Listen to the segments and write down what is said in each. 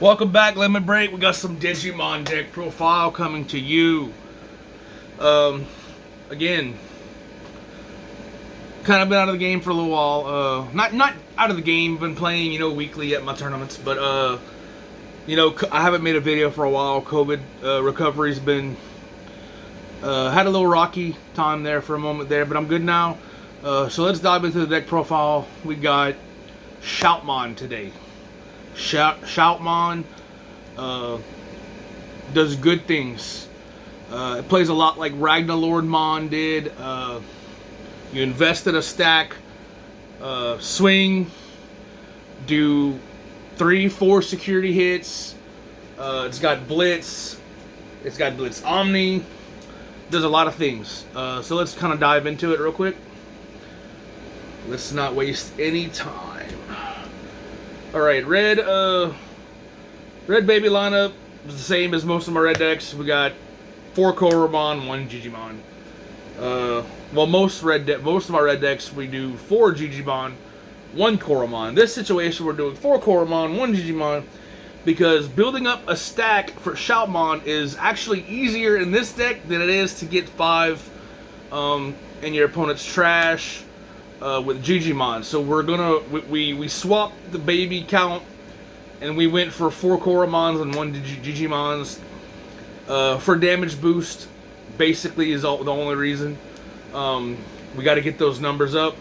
Welcome back, Lemon Break. We got some Digimon deck profile coming to you. Again, kind of been out of the game for a little while. Not out of the game. Been playing, weekly at my tournaments. But I haven't made a video for a while. COVID recovery's been had a little rocky time there for a moment there, but I'm good now. So let's dive into the deck profile. We got Shoutmon today. Shoutmon does good things. It plays a lot like Ragnarlordmon did. You invest in a stack, swing, do 3-4 security hits. It's got Blitz. It's got Blitz Omni. Does a lot of things. So let's kind of dive into it real quick. Let's not waste any time. Alright, red baby lineup is the same as most of my red decks. We got 4 Koromon, 1 Digimon. Well, most of my red decks we do 4 Digimon, 1 Koromon. In this situation, we're doing 4 Koromon, 1 Digimon, because building up a stack for Shoutmon is actually easier in this deck than it is to get 5 in your opponent's trash with Digimon. So we're gonna we swapped the baby count and we went for 4 Koromons and 1 Digimons for damage boost. Basically, is the only reason. We got to get those numbers up.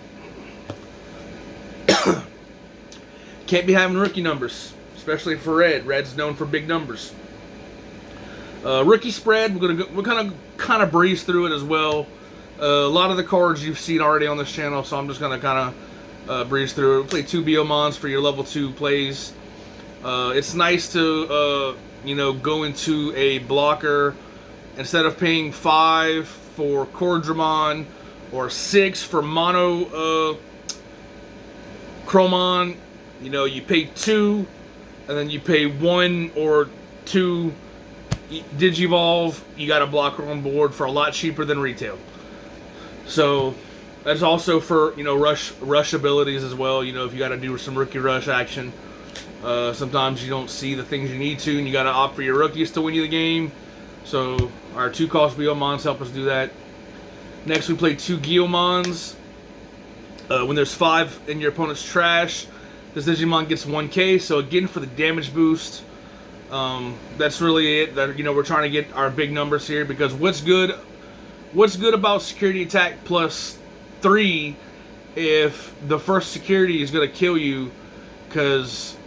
Can't be having rookie numbers, especially for red. Red's known for big numbers. Rookie spread. We're kind of breeze through it as well. A lot of the cards you've seen already on this channel, so I'm just gonna kind of breeze through it. Play 2 Biomons for your level 2 plays. It's nice to go into a blocker instead of paying 5 for Cordramon or 6 for Mono Chromon. You pay 2, and then you pay 1 or 2 Digivolve. You got a blocker on board for a lot cheaper than retail. So that's also for rush abilities as well. If you got to do some rookie rush action, sometimes you don't see the things you need to, and you got to opt for your rookies to win you the game. So our 2 cost Biomons help us do that. Next, we play 2 Guiomons. When there's 5 in your opponent's trash, this Digimon gets 1k. So again, for the damage boost, that's really it. That we're trying to get our big numbers here, because what's good about security attack plus 3 if the first security is going to kill you because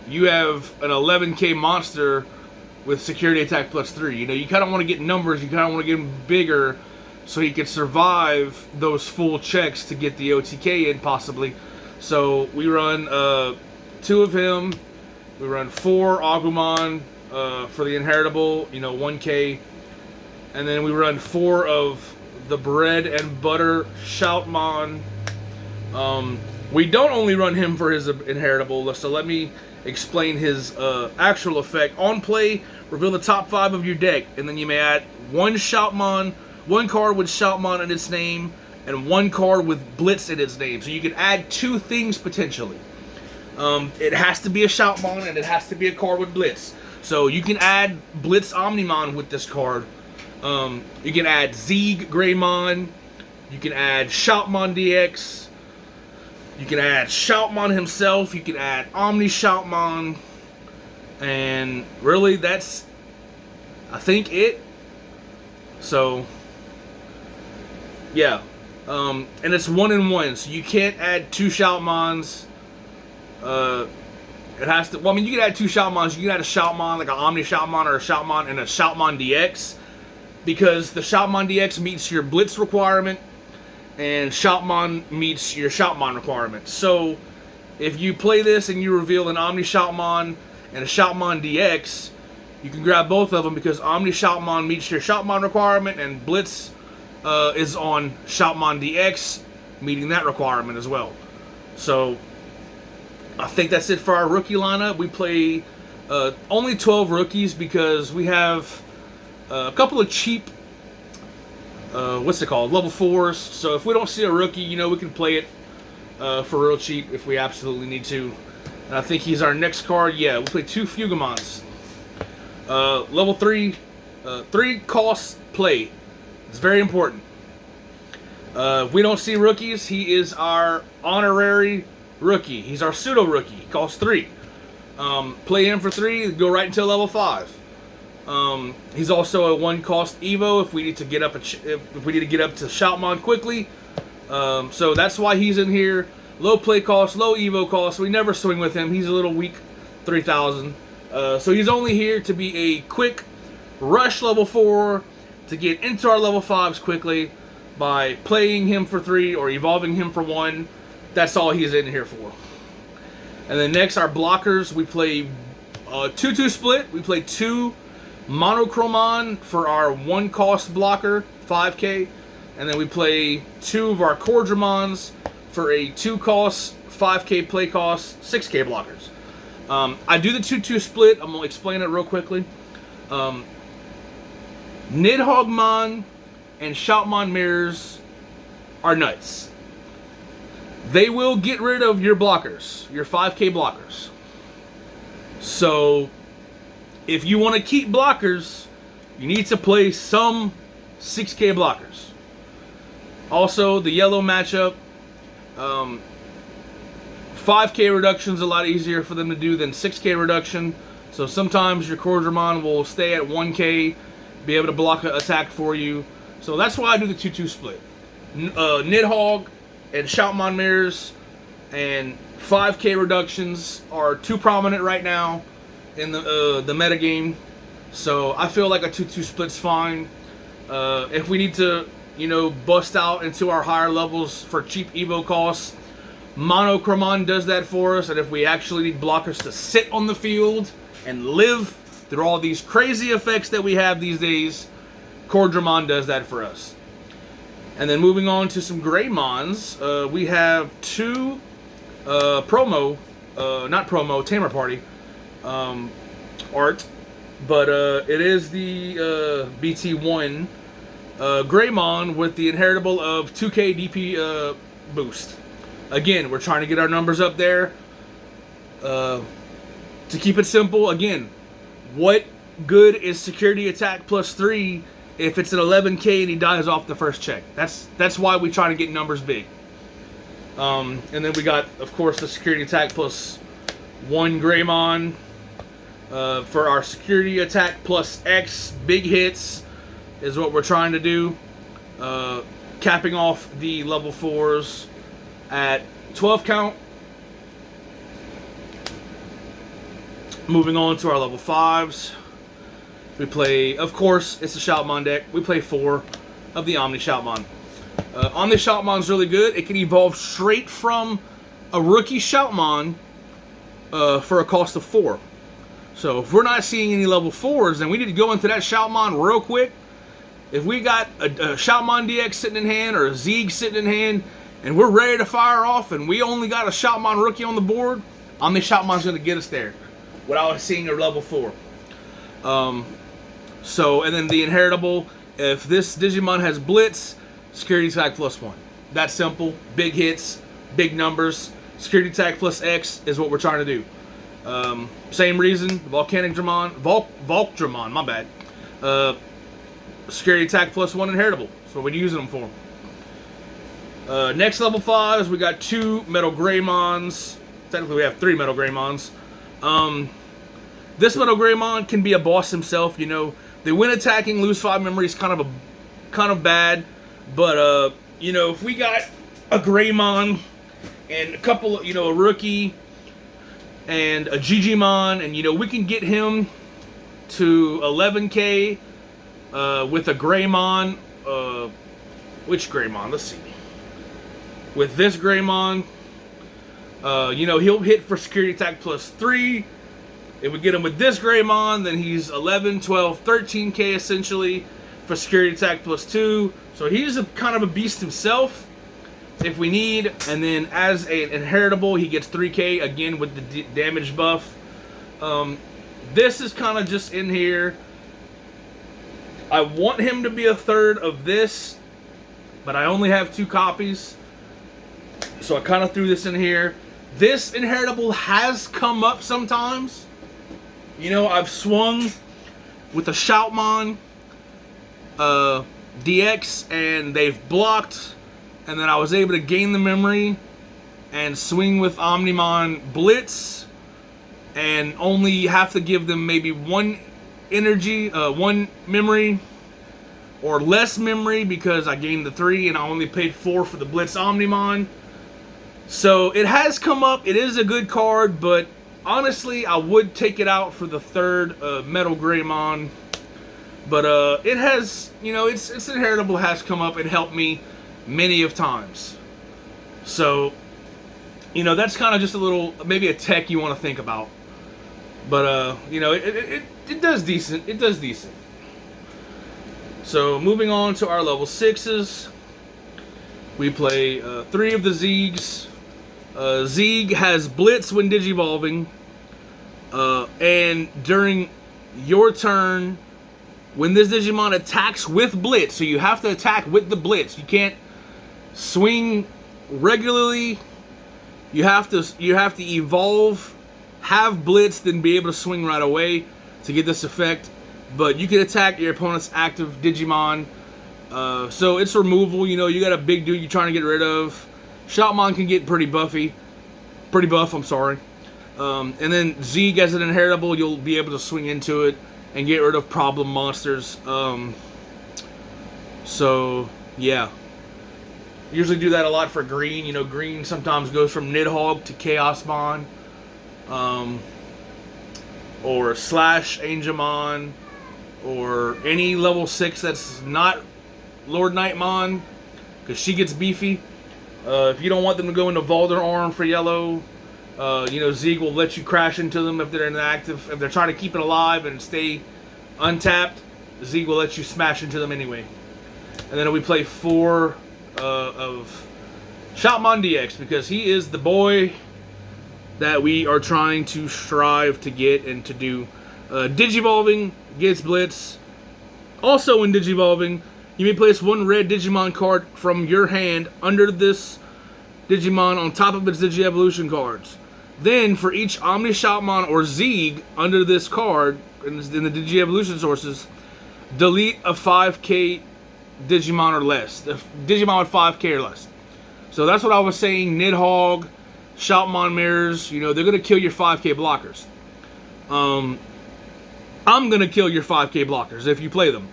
you have an 11k monster with security attack plus 3. You kind of want to get numbers, you kind of want to get him bigger so he can survive those full checks to get the OTK in possibly. So we run 2 of him, we run 4 Agumon for the inheritable, 1k. And then we run 4 of the bread and butter Shoutmon. We don't only run him for his inheritable, so let me explain his actual effect. On play, reveal the top 5 of your deck, and then you may add 1 Shoutmon, 1 card with Shoutmon in its name, and 1 card with Blitz in its name. So you can add 2 things potentially. It has to be a Shoutmon, and it has to be a card with Blitz. So you can add Blitz Omnimon with this card. You can add Zeeg Greymon, you can add Shoutmon DX, you can add Shoutmon himself, you can add Omni Shoutmon, and really that's, I think, it. So, yeah, and it's 1 in 1, so you can't add 2 Shoutmons. It has to, well, I mean, you can add 2 Shoutmons, you can add a Shoutmon, like an Omni Shoutmon or a Shoutmon and a Shoutmon DX. Because the Shoutmon DX meets your Blitz requirement, and Shoutmon meets your Shoutmon requirement. So, if you play this and you reveal an Omni Shoutmon and a Shoutmon DX, you can grab both of them because Omni Shoutmon meets your Shoutmon requirement, and Blitz is on Shoutmon DX, meeting that requirement as well. So, I think that's it for our rookie lineup. We play only 12 rookies because we have a couple of cheap, what's it called, level 4s. So if we don't see a rookie, we can play it for real cheap if we absolutely need to. And I think he's our next card. Yeah, we'll play 2 Fugamons. Level 3, 3 cost play. It's very important. If we don't see rookies, he is our honorary rookie. He's our pseudo rookie. He costs 3. Play him for 3, go right until level 5. He's also a 1 cost Evo if we need to get up if we need to get up to Shoutmon quickly. So that's why he's in here. Low play cost, low Evo cost. We never swing with him. He's a little weak, 3,000. So he's only here to be a quick rush level 4 to get into our level 5s quickly by playing him for 3 or evolving him for 1. That's all he's in here for. And then next, our blockers, we play 2-2 split. We play 2 Monochromon for our 1 cost blocker, 5k. And then we play 2 of our Cordramons for a 2 cost, 5k play cost, 6k blockers. I do the 2-2 split. I'm going to explain it real quickly. Nidhoggmon and Shoutmon mirrors are nuts. They will get rid of your blockers, your 5k blockers. So, if you want to keep blockers, you need to play some 6k blockers. Also, the yellow matchup, 5k reduction is a lot easier for them to do than 6k reduction. So sometimes your Cordramon will stay at 1k, be able to block an attack for you. So that's why I do the 2-2 split. Nidhogg and Shoutmon mirrors and 5k reductions are too prominent right now in the meta game. So I feel like a 2-2 split's fine. If we need to, you know, bust out into our higher levels for cheap Evo costs, Monochromon does that for us. And if we actually need blockers to sit on the field and live through all these crazy effects that we have these days, Cordramon does that for us. And then moving on to some Greymons, we have 2 Tamer Party art, but it is the BT1 Greymon with the inheritable of 2k DP boost. Again, we're trying to get our numbers up there. To keep it simple, again, what good is security attack plus 3 if it's an 11k and he dies off the first check? That's why we try to get numbers big. And then we got, of course, the security attack plus 1 Greymon for our security attack plus X. Big hits is what we're trying to do. Capping off the level 4s at 12 count. Moving on to our level 5s. We play, of course, it's a Shoutmon deck. We play 4 of the Omni Shoutmon. Omni Shoutmon's really good. It can evolve straight from a rookie Shoutmon for a cost of 4. So if we're not seeing any level 4s, then we need to go into that Shoutmon real quick. If we got a Shoutmon DX sitting in hand or a Zeeg sitting in hand, and we're ready to fire off, and we only got a Shoutmon rookie on the board, Omni Shoutmon's going to get us there without seeing a level 4. So, and then the inheritable, if this Digimon has Blitz, security attack plus 1. That's simple. Big hits, big numbers. Security attack plus X is what we're trying to do. Same reason, Volcdramon, my bad. Security attack plus 1 inheritable. That's what we're using them for. Next level 5s, we got 2 Metal Greymons. Technically, we have 3 Metal Greymons. This Metal Greymon can be a boss himself. You know, they win attacking, lose 5 memory is kind of bad. But you know, if we got a Greymon and a couple, you know, a rookie and a Digimon, and you know, we can get him to 11k with a Greymon. Which Greymon? Let's see. With this Greymon, you know, he'll hit for security attack plus 3. If we get him with this Greymon, then he's 11, 12, 13k essentially for security attack plus 2. So he's kind of a beast himself if we need. And then as an inheritable, he gets 3k again with the damage buff. This is kind of just in here. I want him to be a third of this, but I only have 2 copies. So I kind of threw this in here. This inheritable has come up sometimes. You know, I've swung with a Shoutmon DX and they've blocked, and then I was able to gain the memory and swing with Omnimon Blitz and only have to give them maybe one energy, one memory or less memory because I gained the 3 and I only paid 4 for the Blitz Omnimon. So it has come up. It is a good card, but honestly, I would take it out for the 3rd Metal Greymon. But it has, you know, its inheritable has come up and helped me many of times. So, you know, that's kind of just a little, maybe a tech you want to think about. But, you know, it does decent. It does decent. So, moving on to our level 6s. We play 3 of the Zeegs. Zeeg has Blitz when Digivolving. And during your turn, when this Digimon attacks with Blitz, so you have to attack with the Blitz. You can't swing regularly. You have to evolve, have Blitz, then be able to swing right away to get this effect. But you can attack your opponent's active Digimon. So it's removal. You know, you got a big dude you're trying to get rid of. Shoutmon can get pretty buff, I'm sorry. And then Zeeg as an inheritable, you'll be able to swing into it and get rid of problem monsters. So, yeah. Usually do that a lot for green. You know, green sometimes goes from Nidhogg to Chaosmon. Or Slash Angemon. Or any level 6 that's not Lord Nightmon, because she gets beefy. If you don't want them to go into Valder Arm for yellow, you know, Zeeg will let you crash into them if they're inactive. If they're trying to keep it alive and stay untapped, Zeeg will let you smash into them anyway. And then we play 4 of Shoutmon DX, because he is the boy that we are trying to strive to get and to do. Digivolving gets Blitz. Also in Digivolving, you may place 1 red Digimon card from your hand under this Digimon on top of its Digi-Evolution cards. Then, for each Omni Shoutmon or Zeeg under this card, in the Digi-Evolution sources, delete a 5k Digimon or less. Digimon with 5k or less. So that's what I was saying. Nidhogg, Shoutmon mirrors, you know, they're going to kill your 5k blockers. I'm going to kill your 5k blockers if you play them.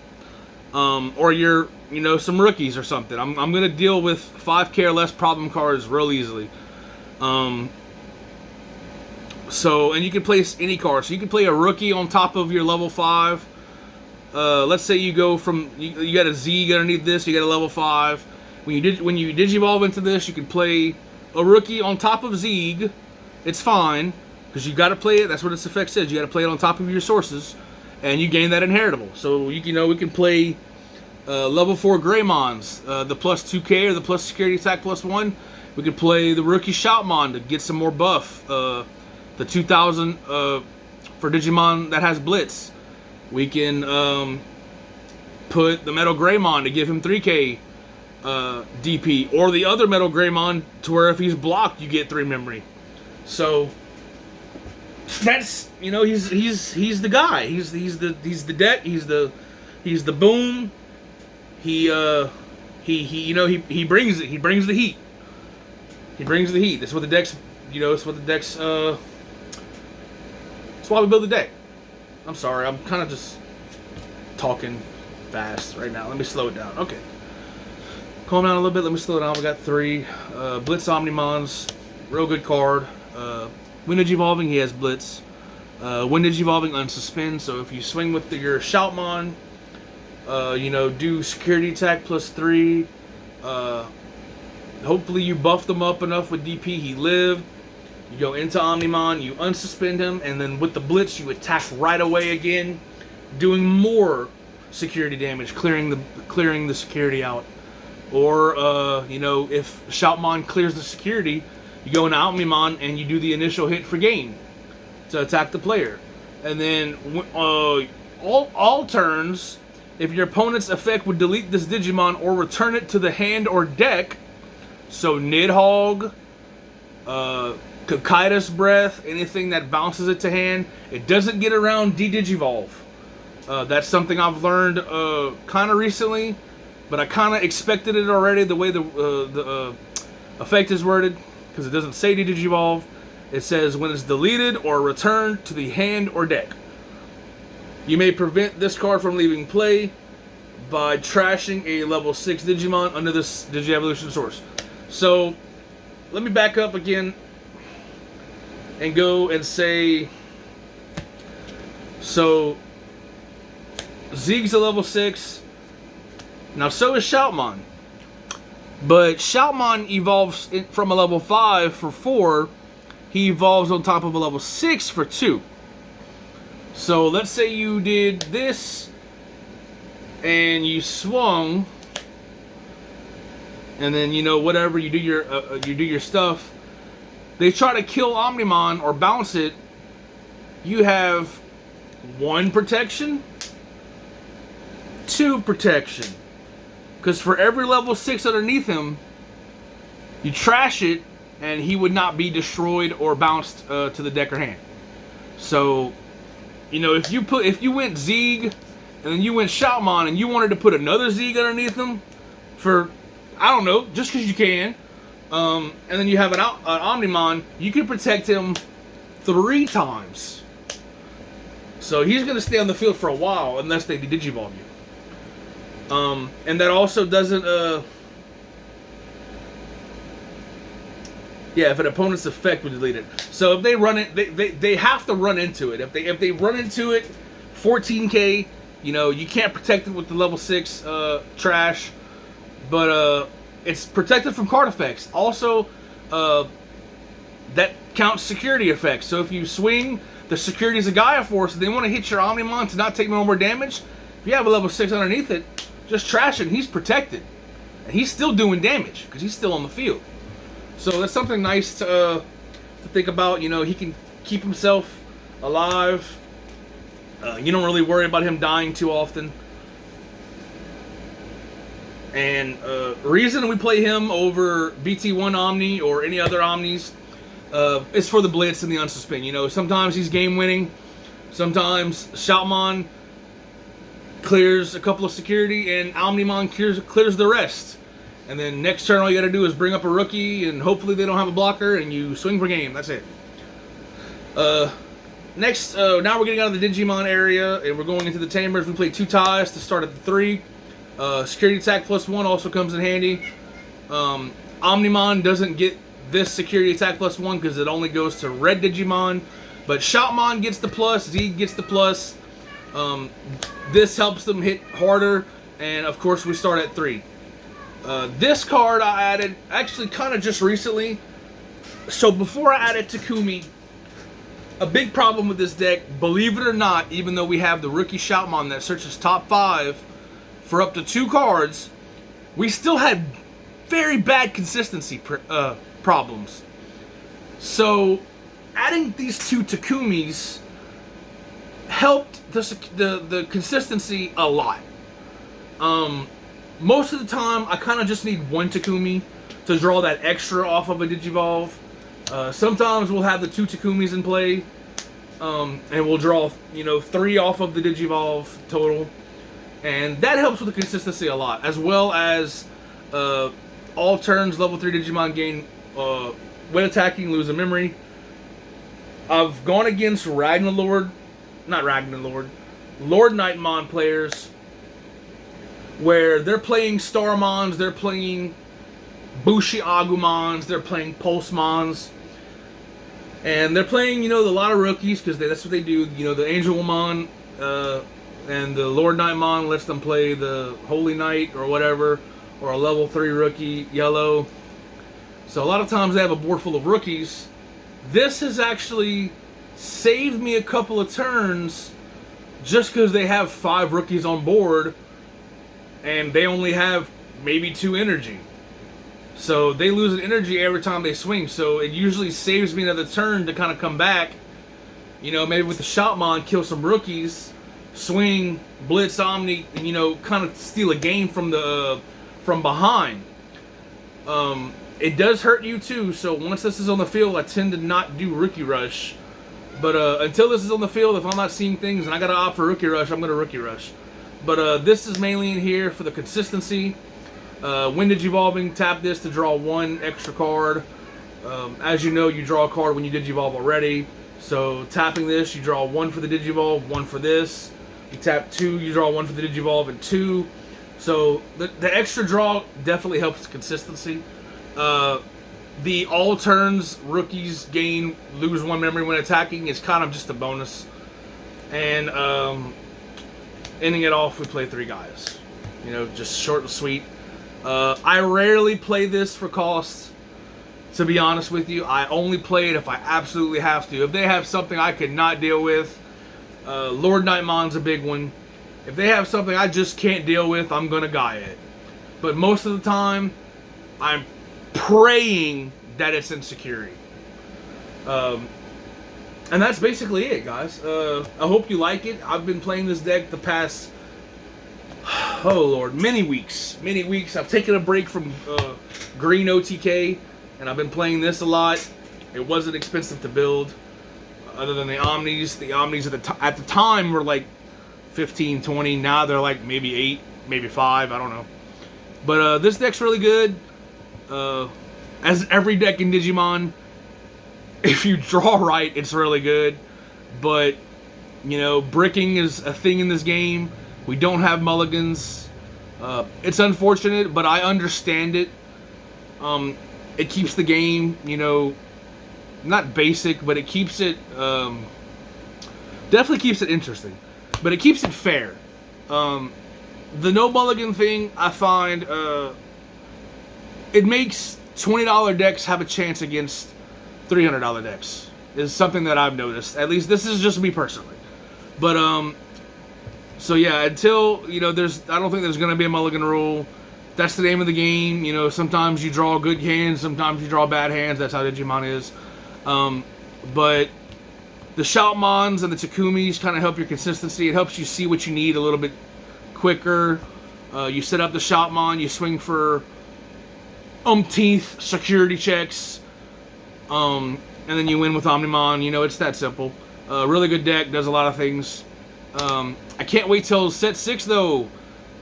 Or you're, you know, some rookies or something. I'm going to deal with 5k or less problem cards real easily. So, and you can place any card. So you can play a rookie on top of your level 5. Let's say you go from, you got a Zeeg underneath this, you got a level 5. When you Digivolve into this, you can play a rookie on top of Zeeg. It's fine, because you got to play it. That's what its effect says. You got to play it on top of your sources, and you gain that inheritable. So you know, we can play level 4 Greymons, the plus 2k or the plus security attack plus 1. We can play the rookie Shoutmon to get some more buff. The 2000 for Digimon that has Blitz. We can put the Metal Greymon to give him 3k DP, or the other Metal Greymon to where if he's blocked, you get 3 memory. So that's, you know, he's the guy. He's the deck. He's the boom. He you know, he brings it. He brings the heat. He brings the heat. That's what the deck's, you know, it's what the deck's that's why we build the deck. I'm sorry, I'm kind of just talking fast right now. Let me slow it down. Okay. Calm down a little bit. Let me slow it down. We got 3 Blitz Omnimons. Real good card. When Digivolving, he has Blitz. When Digivolving, unsuspend. So if you swing with your Shoutmon, you know, do security attack plus 3. Hopefully you buff them up enough with DP. He lived. You go into Omnimon, you unsuspend him, and then with the Blitz, you attack right away again, doing more security damage, clearing the security out. Or, you know, if Shoutmon clears the security, you go into Omnimon and you do the initial hit for gain to attack the player. And then all turns, if your opponent's effect would delete this Digimon or return it to the hand or deck, so Nidhogg, because Cocytus Breath, anything that bounces it to hand. It doesn't get around Digivolve. That's something I've learned kind of recently, but I kind of expected it already the way the effect is worded, because it doesn't say Digivolve. It says when it's deleted or returned to the hand or deck. You may prevent this card from leaving play by trashing a level 6 Digimon under this Digievolution source. So, let me back up again and go and say, so Zeeg's a level 6. Now so is Shoutmon. But Shoutmon evolves from a level 5 for 4. He evolves on top of a level 6 for 2. So let's say you did this and you swung, and then whatever you do your stuff. They try to kill Omnimon or bounce it. You have 1 protection, 2 protection, because for every level 6 underneath him, you trash it, and he would not be destroyed or bounced to the deck or hand. So, if you went Zeeg and then you went Shoutmon and you wanted to put another Zeeg underneath him for, I don't know, just because you can, and then you have an Omnimon, you can protect him 3 times. So he's going to stay on the field for a while unless they Digivolve you. And that also doesn't, yeah, if an opponent's effect would delete it. So if they run it, they have to run into it. If they run into it, 14k, you can't protect it with the level 6 trash, but it's protected from card effects. Also, that counts security effects. So if you swing, the security is a Gaia Force, and they want to hit your Omnimon to not take no more damage. If you have a level 6 underneath it, just trash it, and he's protected. And he's still doing damage, because he's still on the field. So that's something nice to think about. He can keep himself alive. You don't really worry about him dying too often. And reason we play him over BT1 Omni or any other Omnis is for the Blitz and the Unsuspend. Sometimes he's game winning. Sometimes Shoutmon clears a couple of security and Omnimon clears the rest. And then next turn all you gotta do is bring up a rookie and hopefully they don't have a blocker and you swing for game. That's it. Next, now we're getting out of the Digimon area and we're going into the Tamers. We play 2 ties to start at the 3. Security attack +1 also comes in handy. Omnimon doesn't get this security attack +1 because it only goes to red Digimon. But Shoutmon gets the plus, Zeeg gets the plus. This helps them hit harder, and of course we start at 3. This card I added actually kind of just recently. So before I added Takumi, a big problem with this deck, believe it or not, even though we have the rookie Shoutmon that searches top 5 for up to 2 cards, we still had very bad consistency problems. So adding these 2 Takumis helped the consistency a lot. Most of the time, I kind of just need 1 Takumi to draw that extra off of a Digivolve. Sometimes we'll have the 2 Takumis in play, and we'll draw 3 off of the Digivolve total, and that helps with the consistency a lot. As well as all turns level 3 Digimon gain when attacking lose a memory. I've gone against Lord Nightmon players where they're playing Starmons, they're playing Bushi Agumons, they're playing Pulsemons, and they're playing, a lot of rookies because that's what they do. The Angelmon and the Lord Nightmon lets them play the Holy Knight or whatever, or a level 3 rookie, yellow. So a lot of times they have a board full of rookies. This has actually saved me a couple of turns just because they have 5 rookies on board and they only have maybe 2 energy. So they lose an energy every time they swing. So it usually saves me another turn to kind of come back. Maybe with the Shoutmon, kill some rookies, swing, blitz Omni, and kind of steal a game from behind. It does hurt you too, so once this is on the field, I tend to not do Rookie Rush. But until this is on the field, if I'm not seeing things and I gotta opt for Rookie Rush, I'm gonna Rookie Rush. But this is mainly in here for the consistency. When Digivolving, tap this to draw 1 extra card. As you know, you draw a card when you Digivolve already. So tapping this, you draw 1 for the Digivolve, 1 for this. You tap 2, you draw 1 for the Digivolve and 2. So the extra draw definitely helps consistency. The all turns rookies gain lose 1 memory when attacking is kind of just a bonus. And ending it off, we play 3 guys. You know, just short and sweet. I rarely play this for cost, to be honest with you. I only play it if I absolutely have to. If they have something I could not deal with, Lord Nightmon's a big one. If they have something I just can't deal with, I'm gonna guy it. But most of the time, I'm praying that it's insecurity. And that's basically it, guys. I hope you like it. I've been playing this deck the past, oh lord, many weeks. I've taken a break from green OTK, and I've been playing this a lot. It wasn't expensive to build, other than the Omnis. The Omnis at the time were like 15, 20. Now they're like maybe 8, maybe 5. I don't know. But this deck's really good. As every deck in Digimon, if you draw right, it's really good. But, you know, bricking is a thing in this game. We don't have mulligans. It's unfortunate, but I understand it. It keeps the game, you know, not basic, but it keeps it, definitely keeps it interesting. But it keeps it fair. The no mulligan thing, I find, it makes $20 decks have a chance against $300 decks. Is something that I've noticed. At least this is just me personally. But, so yeah, until, you know, I don't think there's going to be a mulligan rule. That's the name of the game. You know, sometimes you draw good hands, sometimes you draw bad hands. That's how Digimon is. But the Shoutmons and the Takumis kind of help your consistency. It helps you see what you need a little bit quicker. You set up the Shoutmon, you swing for umpteenth security checks, and then you win with Omnimon. You know, it's that simple. Really good deck, does a lot of things. I can't wait till set 6 though.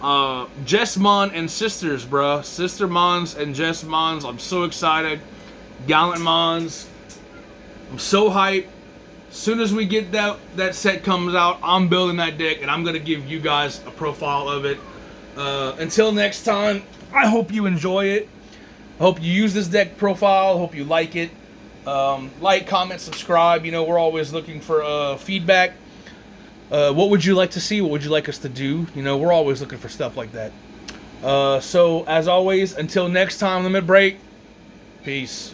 Jestmon and Sisters, bruh. Sister Mons and Jestmons. I'm so excited. Gallant Mons. I'm so hyped. As soon as we get that set comes out, I'm building that deck, and I'm going to give you guys a profile of it. Until next time, I hope you enjoy it. I hope you use this deck profile. I hope you like it. Like, comment, subscribe. You know, we're always looking for feedback. What would you like to see? What would you like us to do? You know, we're always looking for stuff like that. So, as always, until next time, Limit Break. Peace.